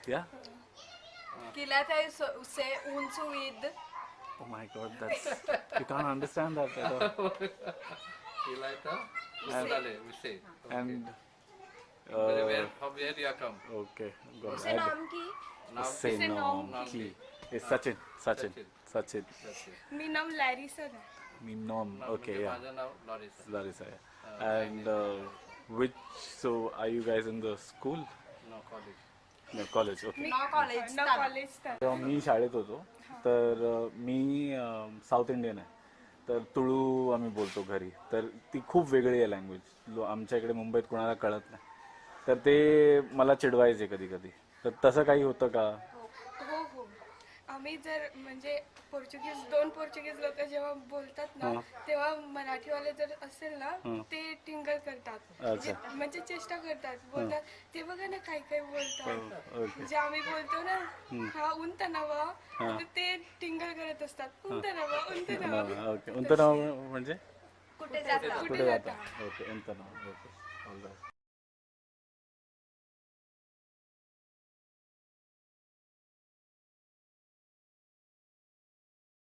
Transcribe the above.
Yeah? Kilata say unsu with. Oh my god, that's. You can't understand that at all. Kilata Usale, we say. And. From where you are come? Okay, go Use ahead. naam ki. Now Say Use no. nom Ki. It's Sachin. Sachin. Sachin. मी नाम लॅरिसा आहे. Me nom. Okay, yeah. माझं नाव loris. Larissa. Yeah. And which. So, are you guys in the school? No college. No, college. Okay. No college. ना college जेव्हा मी शाळेत होतो तर मी south Indian आहे. तर तुळू आम्ही बोलतो घरी. तर ती खूप वेगळी आहे लँग्वेज. आमच्या इकडे मुंबईत कोणाला कळत नाही. तर ते मला चिडवायचे कधी कधी. तर तसं काही होतं का? हो हो आम्ही जर म्हणजे दोन पोर्चुगीज लोक जेव्हा बोलतात ना तेव्हा मराठीवाले जर असेल ना ते टिंगल करतात अच्छा. म्हणजे चेष्टा करतात बोलतात ते बघा ना काय काय बोलतात ओके. जे आम्ही बोलतो ना हा उंत नवा तर ते टिंगल करत असतात उंत नवा ओके. उंत नाव म्हणजे कुठे जाता? कुठे जाता? ओके. उंत नाव. ओके.